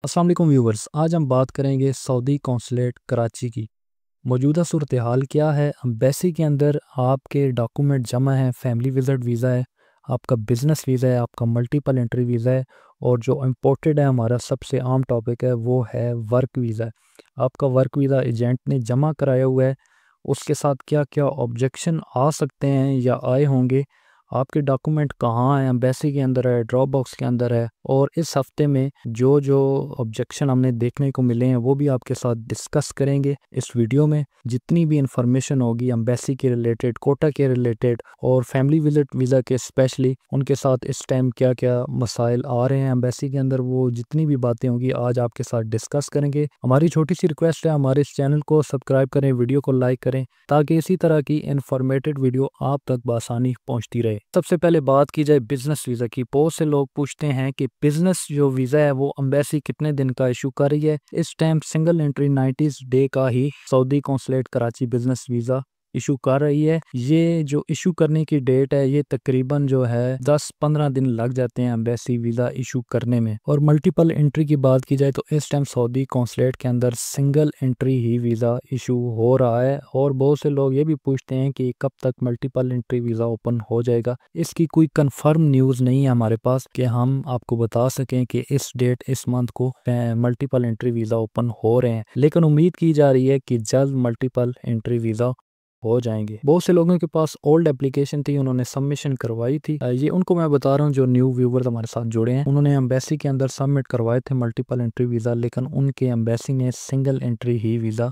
अस्सलाम वालेकुम व्यूवर्स, आज हम बात करेंगे सऊदी कौंसलेट कराची की मौजूदा सूरत हाल क्या है। एम्बेसी के अंदर आपके डॉक्यूमेंट जमा हैं, फैमिली विज़िट वीज़ा है, आपका बिज़नेस वीज़ा है, आपका मल्टीपल एंट्री वीज़ा है, और जो इम्पोर्टेड है हमारा सबसे आम टॉपिक है वो है वर्क वीज़ा है। आपका वर्क वीज़ा एजेंट ने जमा कराया हुआ है, उसके साथ क्या क्या ऑब्जेक्शन आ सकते हैं या आए होंगे, आपके डॉक्यूमेंट कहाँ हैं, एम्बेसी के अंदर है, ड्रॉप बॉक्स के अंदर है, और इस हफ्ते में जो जो ऑब्जेक्शन हमने देखने को मिले हैं वो भी आपके साथ डिस्कस करेंगे इस वीडियो में। जितनी भी इंफॉर्मेशन होगी एम्बेसी के रिलेटेड, कोटा के रिलेटेड और फैमिली विजिट वीज़ा के स्पेशली, उनके साथ इस टाइम क्या क्या मसाइल आ रहे हैं एम्बेसी के अंदर, वो जितनी भी बातें होंगी आज आपके साथ डिस्कस करेंगे। हमारी छोटी सी रिक्वेस्ट है, हमारे इस चैनल को सब्सक्राइब करें, वीडियो को लाइक करें, ताकि इसी तरह की इंफॉर्मेटिव वीडियो आप तक बआसानी पहुंचती रहे। सबसे पहले बात की जाए बिजनेस वीज़ा की। बहुत से लोग पूछते हैं कि बिजनेस जो वीज़ा है वो एम्बेसी कितने दिन का इशू कर रही है। इस टाइम सिंगल एंट्री 90 डे का ही Saudi consulate Karachi business visa issue कर रही है। ये जो इशू करने की डेट है ये तकरीबन जो है 10-15 दिन लग जाते हैं एम्बेसी वीज़ा इशू करने में। और मल्टीपल एंट्री की बात की जाए तो इस टाइम सऊदी कौंसलेट के अंदर सिंगल एंट्री ही वीज़ा इशू हो रहा है। और बहुत से लोग ये भी पूछते हैं कि कब तक मल्टीपल एंट्री वीज़ा ओपन हो जाएगा। इसकी कोई कंफर्म न्यूज़ नहीं है हमारे पास कि हम आपको बता सकें कि इस डेट इस मंथ को मल्टीपल एंट्री वीज़ा ओपन हो रहे हैं, लेकिन उम्मीद की जा रही है कि जल्द मल्टीपल एंट्री वीज़ा हो जाएंगे। बहुत से लोगों के पास ओल्ड एप्लीकेशन थी, उन्होंने सबमिशन करवाई थी। ये उनको मैं बता रहा हूँ जो न्यू व्यूवर्स हमारे साथ जुड़े हैं, उन्होंने एम्बेसी के अंदर सबमिट करवाए थे मल्टीपल एंट्री वीज़ा, लेकिन उनके एम्बेसी ने सिंगल एंट्री ही वीज़ा।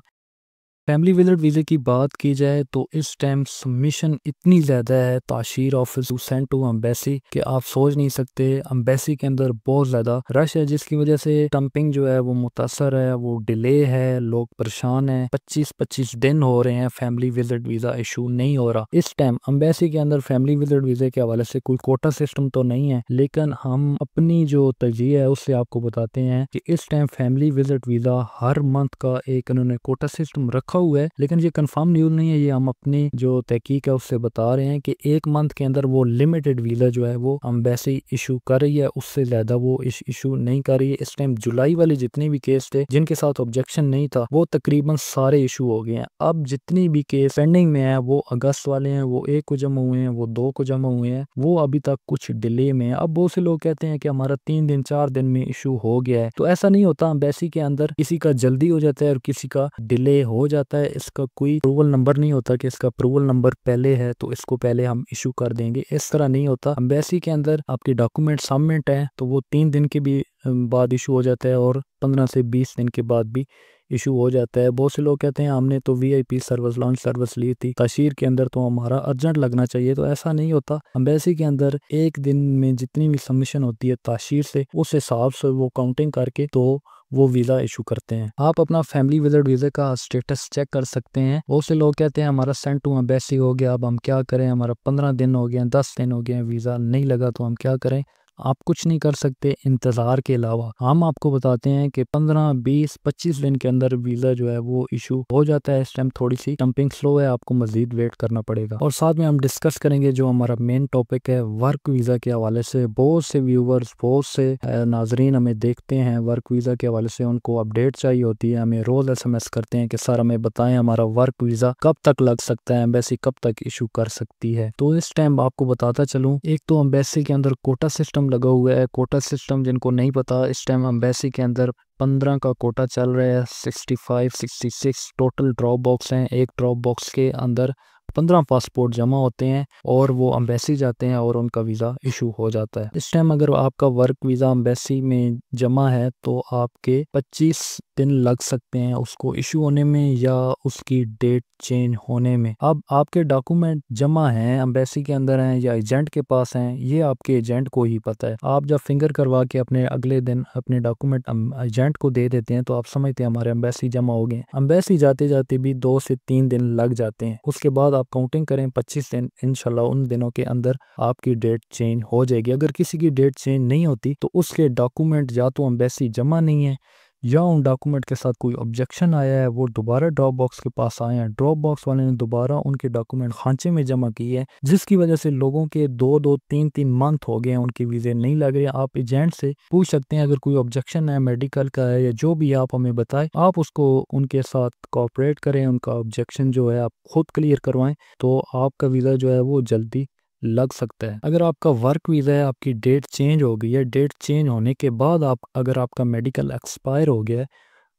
फैमिली विजिट वीज़े की बात की जाए तो इस टाइम सबमिशन इतनी ज़्यादा है ताशीर ऑफिस सेंड टू एम्बेसी कि आप सोच नहीं सकते। एम्बेसी के अंदर बहुत ज़्यादा रश है, जिसकी वजह से स्टम्पिंग जो है वो मुतासर है, वो डिले है, लोग परेशान हैं। 25-25 दिन हो रहे हैं फैमिली विजिट वीज़ा इशू नहीं हो रहा। इस टाइम एम्बेसी के अंदर फैमिली विजिट वीज़े के हवाले से कोई कोटा सिस्टम तो नहीं है, लेकिन हम अपनी जो तरजीह है उससे आपको बताते हैं कि इस टाइम फैमिली विजिट वीज़ा हर मंथ का एक इन्होंने कोटा सिस्टम रखा हुआ है, लेकिन ये कंफर्म न्यूज़ नहीं है। ये हम अपनी जो तहकीक है उससे बता रहे हैं कि एक मंथ के अंदर वो लिमिटेड वीज़ा जो है वो एम्बेसी इशू कर रही है, उससे ज़्यादा वो इशू नहीं कर रही है। इस टाइम जुलाई वाले जितने भी केस थे जिनके साथ ऑब्जेक्शन नहीं था वो तकरीबन सारे इशू हो गए हैं। अब जितनी भी केस पेंडिंग में है वो अगस्त वाले हैं, वो 1 को जमा हुए हैं, वो 2 को जमा हुए हैं, वो अभी तक कुछ डिले में है। अब बहुत से लोग कहते हैं कि हमारा 3 दिन 4 दिन में इशू हो गया है, तो ऐसा नहीं होता। एम्बेसी के अंदर किसी का जल्दी हो जाता है और किसी का डिले हो जाता है। इसका कोई अप्रूवल नंबर नहीं होता कि इसका अप्रूवल नंबर पहले है तो इसको पहले हम इशू कर देंगे, इस तरह नहीं होता। एम्बेसी के अंदर आपके डॉक्यूमेंट सबमिट है तो वो 3 दिन के भी बाद इशू हो जाता है और 15 से 20 दिन के बाद भी इशू हो जाता है। बहुत से लोग कहते हैं हमने तो वीआईपी सर्विस लॉन्च सर्विस ली थी ताशीर के अंदर, तो हमारा अर्जेंट लगना चाहिए, तो ऐसा नहीं होता। एम्बेसी के अंदर एक दिन में जितनी भी सबमिशन होती है ताशीर से, उस हिसाब से वो काउंटिंग करके तो वो वीज़ा इशू करते हैं। आप अपना फैमिली विजिट वीज़ा का स्टेटस चेक कर सकते हैं। बहुत से लोग कहते हैं हमारा सेंड टू एम्बेसी हो गया, अब हम क्या करें, हमारा 15 दिन हो गए, 10 दिन हो गए, वीज़ा नहीं लगा तो हम क्या करें। आप कुछ नहीं कर सकते इंतज़ार के अलावा। हम आपको बताते हैं कि 15, 20, 25 दिन के अंदर वीज़ा जो है वो इशू हो जाता है। इस टाइम थोड़ी सी स्टम्पिंग स्लो है, आपको मजीद वेट करना पड़ेगा। और साथ में हम डिस्कस करेंगे जो हमारा मेन टॉपिक है वर्क वीज़ा के हवाले से। बहुत से व्यूवर्स, बहुत से नाजरीन हमें देखते हैं वर्क वीज़ा के हवाले से, उनको अपडेट चाहिए होती है, हमें रोज़ SMS करते हैं कि सर हमें बताएं हमारा वर्क वीज़ा कब तक लग सकता है, एम्बेसी कब तक इशू कर सकती है। तो इस टाइम आपको बताता चलूँ, एक तो एम्बेसी के अंदर कोटा सिस्टम लगा हुआ है। कोटा सिस्टम जिनको नहीं पता, इस टाइम एम्बेसी के अंदर 15 का कोटा चल रहा है। 65, 66 टोटल ड्रॉप बॉक्स हैं। एक ड्रॉप बॉक्स के अंदर 15 पासपोर्ट जमा होते हैं और वो एम्बेसी जाते हैं और उनका वीज़ा इशू हो जाता है। इस टाइम अगर आपका वर्क वीज़ा एम्बेसी में जमा है तो आपके 25 दिन लग सकते हैं उसको इशू होने में या उसकी डेट चेंज होने में। अब आपके डॉक्यूमेंट जमा हैं, एम्बेसी के अंदर हैं या एजेंट के पास हैं, ये आपके एजेंट को ही पता है। आप जब फिंगर करवा के अपने अगले दिन अपने डॉक्यूमेंट एजेंट को दे देते हैं तो आप समझते हैं हमारे एम्बेसी जमा हो गए। एम्बेसी जाते जाते भी 2 से 3 दिन लग जाते हैं। उसके बाद आप काउंटिंग करें 25 दिन, इंशाल्लाह उन दिनों के अंदर आपकी डेट चेंज हो जाएगी। अगर किसी की डेट चेंज नहीं होती तो उसके डॉक्यूमेंट या तो एम्बेसी जमा नहीं है या उन डॉक्यूमेंट के साथ कोई ऑब्जेक्शन आया है, वो दोबारा ड्रॉप बॉक्स के पास आए हैं, ड्रॉप बॉक्स वाले ने दोबारा उनके डॉक्यूमेंट खांचे में जमा किए हैं, जिसकी वजह से लोगों के 2-2 3-3 मंथ हो गए हैं, उनके वीज़े नहीं लग रहे। आप एजेंट से पूछ सकते हैं, अगर कोई ऑब्जेक्शन है मेडिकल का है या जो भी, आप हमें बताएं, आप उसको उनके साथ कोऑपरेट करें, उनका ऑब्जेक्शन जो है आप खुद क्लियर करवाएं, तो आपका वीज़ा जो है वो जल्दी लग सकता है। अगर आपका वर्क वीज़ा है, आपकी डेट चेंज हो गई है, डेट चेंज होने के बाद अगर आपका मेडिकल एक्सपायर हो गया है,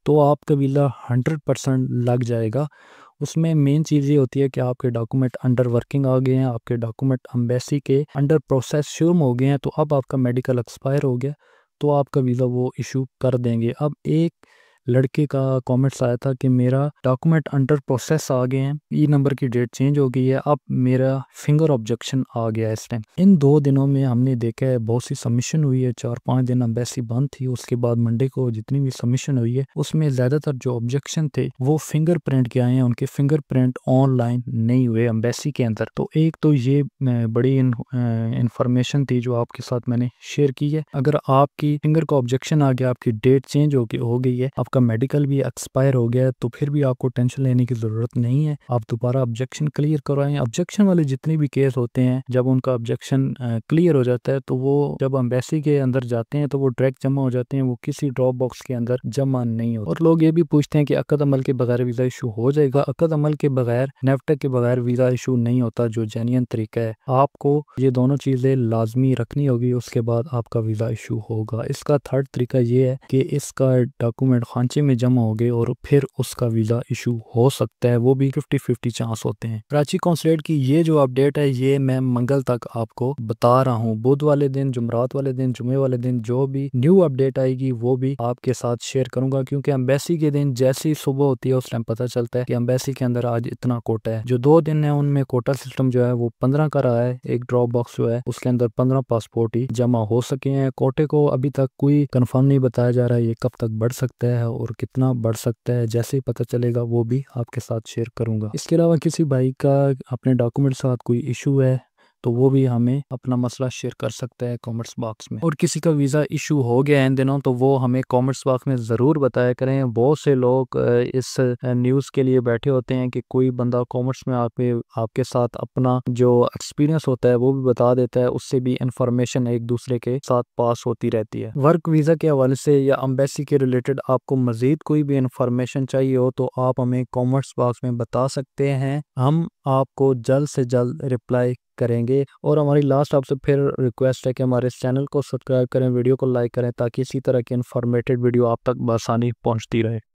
तो आपका वीज़ा 100% लग जाएगा। उसमें मेन चीज़ ये होती है कि आपके डॉक्यूमेंट अंडर वर्किंग आ गए हैं, आपके डॉक्यूमेंट एम्बेसी के अंडर प्रोसेस शुरू हो गए हैं, तो अब आपका मेडिकल एक्सपायर हो गया, तो आपका वीज़ा वो इशू कर देंगे। अब एक लड़के का कमेंट्स आया था कि मेरा डॉक्यूमेंट अंडर प्रोसेस आ गए हैं, ई नंबर की डेट चेंज हो गई है, अब मेरा फिंगर ऑब्जेक्शन आ गया है इस टाइम। इन 2 दिनों में हमने देखा है बहुत सी सबमिशन हुई है, 4-5 दिन एम्बेसी बंद थी, उसके बाद मंडे को जितनी भी सबमिशन हुई है उसमें ज़्यादातर जो ऑब्जेक्शन थे वो फिंगरप्रिंट के आए हैं, उनके फिंगरप्रिंट ऑनलाइन नहीं हुए एम्बेसी के अंदर। तो एक तो ये बड़ी इंफॉर्मेशन थी जो आपके साथ मैंने शेयर की है। अगर आपकी फिंगर का ऑब्जेक्शन आ गया, आपकी डेट चेंज हो गई है, आपका मेडिकल भी एक्सपायर हो गया है, तो फिर भी आपको टेंशन लेने की ज़रूरत नहीं है। आप दोबारा ऑब्जेक्शन क्लियर करवाएं। ऑब्जेक्शन वाले जितने भी केस होते हैं, जब उनका ऑब्जेक्शन क्लियर हो जाता है, तो वो जब एम्बेसी के अंदर जाते हैं तो वो डायरेक्ट जमा हो जाते हैं, वो किसी ड्रॉप बॉक्स के अंदर जमा नहीं होते। और लोग ये भी पूछते हैं कि अकद अमल के बगैर वीज़ा इशू हो जाएगा। अकद अमल के बगैर, नेफ्टेक के बगैर वीज़ा इशू नहीं होता, जो जेन्युइन तरीका है। आपको ये दोनों चीज़ें लाजमी रखनी होगी, उसके बाद आपका वीज़ा इशू होगा। इसका थर्ड तरीका ये है कि इसका डॉक्यूमेंट खांचे में जमा हो गए और फिर उसका वीज़ा इशू हो सकता है, वो भी 50-50 चांस होते हैं। कराची कॉन्सुलेट की ये जो अपडेट है, ये मैं मंगल तक आपको बता रहा हूँ। बुध वाले दिन, जुमरात वाले दिन, जुमे वाले दिन जो भी न्यू अपडेट आएगी वो भी आपके साथ शेयर करूंगा, क्योंकि एम्बेसी के दिन जैसी सुबह होती है उस टाइम पता चलता है कि एम्बेसी के अंदर आज इतना कोटा है। जो 2 दिन है उनमें कोटा सिस्टम जो है वो 15 का रहा है। एक ड्रॉप बॉक्स जो है उसके अंदर 15 पासपोर्ट ही जमा हो सके हैं। कोटे को अभी तक कोई कंफर्म नहीं बताया जा रहा है, ये कब तक बढ़ सकता है और कितना बढ़ सकता है। जैसे ही पता चलेगा वो भी आपके साथ शेयर करूंगा। इसके अलावा किसी भाई का अपने डॉक्यूमेंट साथ कोई इशू है तो वो भी हमें अपना मसला शेयर कर सकता है कमेंट्स बॉक्स में। और किसी का वीज़ा इशू हो गया है इन दिनों, तो वो हमें कमेंट्स बॉक्स में ज़रूर बताया करें। बहुत से लोग इस न्यूज़ के लिए बैठे होते हैं कि कोई बंदा कमेंट्स में आपके साथ अपना जो एक्सपीरियंस होता है वो भी बता देता है, उससे भी इंफॉर्मेशन एक दूसरे के साथ पास होती रहती है। वर्क वीज़ा के हवाले से या एम्बेसी के रिलेटेड आपको मज़ीद कोई भी इंफॉर्मेशन चाहिए हो तो आप हमें कमेंट्स बॉक्स में बता सकते हैं, हम आपको जल्द से जल्द रिप्लाई करेंगे। और हमारी लास्ट आपसे फिर रिक्वेस्ट है कि हमारे इस चैनल को सब्सक्राइब करें, वीडियो को लाइक करें, ताकि इसी तरह की इन्फॉर्मेटिव वीडियो आप तक बआसानी पहुंचती रहे।